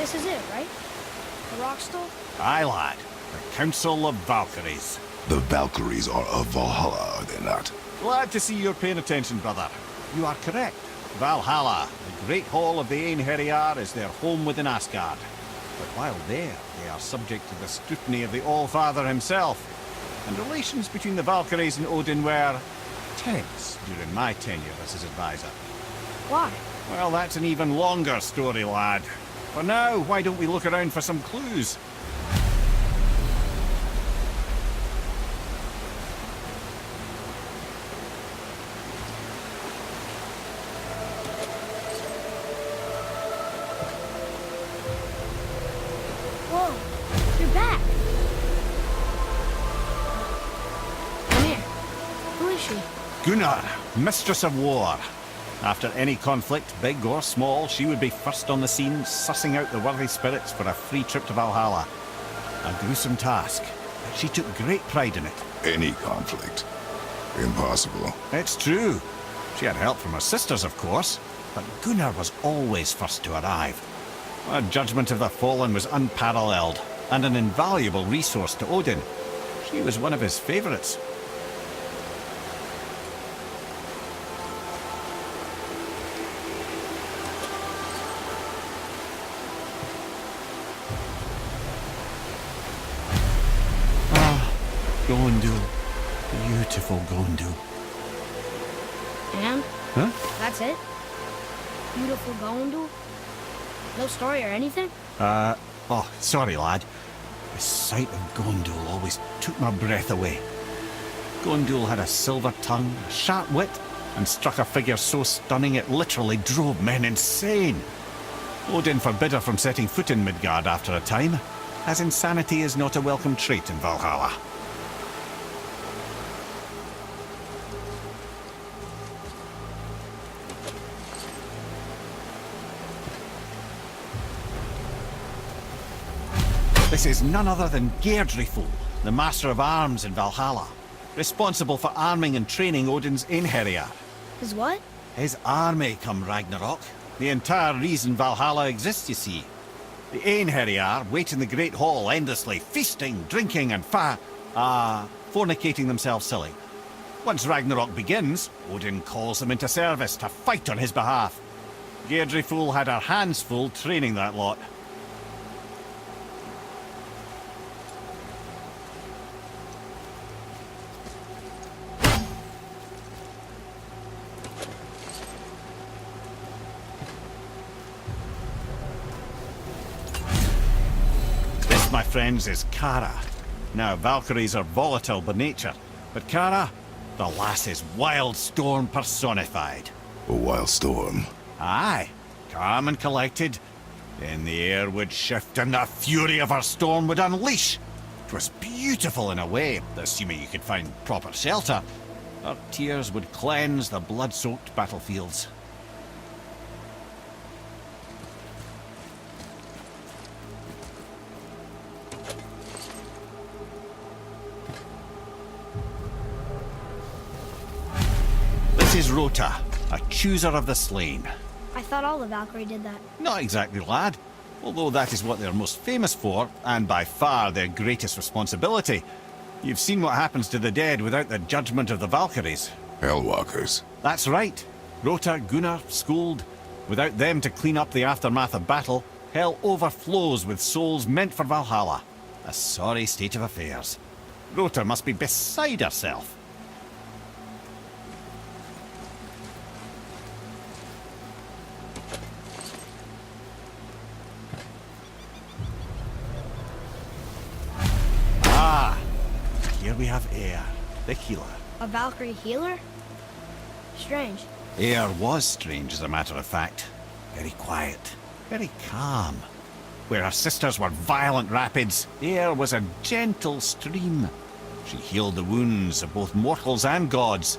This is it, right? The rock stone? Aye, lad. The Council of Valkyries. The Valkyries are of Valhalla, are they not? Glad to see you're paying attention, brother. You are correct. Valhalla, the great hall of the Einherjar, is their home within Asgard. But while there, they are subject to the scrutiny of the All-Father himself. And relations between the Valkyries and Odin were tense during my tenure as his advisor. Why? Well, that's an even longer story, lad. For now, why don't we look around for some clues? Whoa, you're back. Come here. Who is she? Gunnar, Mistress of War. After any conflict, big or small, she would be first on the scene, sussing out the worthy spirits for a free trip to Valhalla. A gruesome task, but she took great pride in it. Any conflict. Impossible. It's true. She had help from her sisters, of course, but Gunnar was always first to arrive. Her judgment of the fallen was unparalleled, and an invaluable resource to Odin. She was one of his favourites. Gondul. Beautiful Gondul. And? Huh? That's it? Beautiful Gondul? No story or anything? Oh, sorry, lad. The sight of Gondul always took my breath away. Gondul had a silver tongue, a sharp wit, and struck a figure so stunning it literally drove men insane. Odin forbid her from setting foot in Midgard after a time, as insanity is not a welcome trait in Valhalla. This is none other than Geirdriful, the Master of Arms in Valhalla, responsible for arming and training Odin's Einherjar. Is what? His army come Ragnarok. The entire reason Valhalla exists, you see. The Einherjar wait in the Great Hall endlessly, feasting, drinking, and fornicating themselves silly. Once Ragnarok begins, Odin calls them into service to fight on his behalf. Geirdriful had her hands full training that lot. My friends, is Kara. Now, Valkyries are volatile by nature, but Kara, the lass is wild storm personified. A wild storm. Aye, calm and collected. Then the air would shift and the fury of her storm would unleash. 'Twas beautiful in a way, assuming you could find proper shelter. Her tears would cleanse the blood-soaked battlefields. This is Rota, a chooser of the slain. I thought all the Valkyrie did that. Not exactly, lad. Although that is what they're most famous for, and by far their greatest responsibility. You've seen what happens to the dead without the judgment of the Valkyries. Hellwalkers. That's right. Rota, Gunnar, Skuld. Without them to clean up the aftermath of battle, hell overflows with souls meant for Valhalla. A sorry state of affairs. Rota must be beside herself. Here we have Eir, the healer. A Valkyrie healer? Strange. Eir was strange, as a matter of fact. Very quiet, very calm. Where her sisters were violent rapids, Eir was a gentle stream. She healed the wounds of both mortals and gods,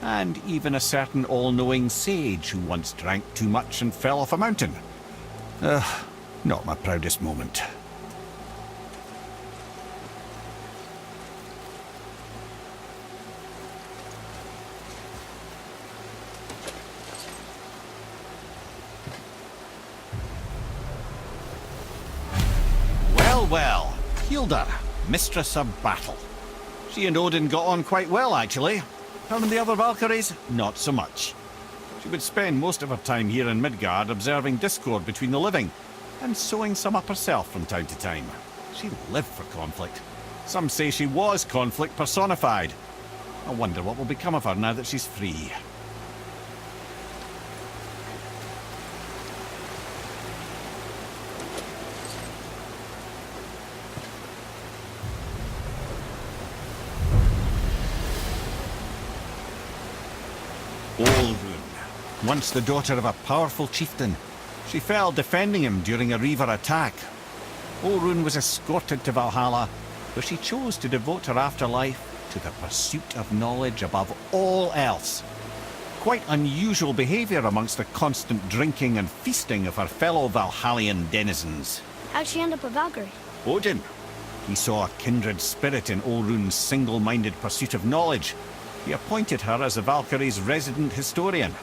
and even a certain all-knowing sage who once drank too much and fell off a mountain. Not my proudest moment. Well, well. Hilda, mistress of battle. She and Odin got on quite well, actually. Her and the other Valkyries, not so much. She would spend most of her time here in Midgard observing discord between the living, and sewing some up herself from time to time. She lived for conflict. Some say she was conflict personified. I wonder what will become of her now that she's free. Olrun, once the daughter of a powerful chieftain. She fell defending him during a Reaver attack. Olrun was escorted to Valhalla, where she chose to devote her afterlife to the pursuit of knowledge above all else. Quite unusual behaviour amongst the constant drinking and feasting of her fellow Valhallian denizens. How'd she end up a Valkyrie? Odin. He saw a kindred spirit in Olrun's single-minded pursuit of knowledge. He appointed her as the Valkyrie's resident historian.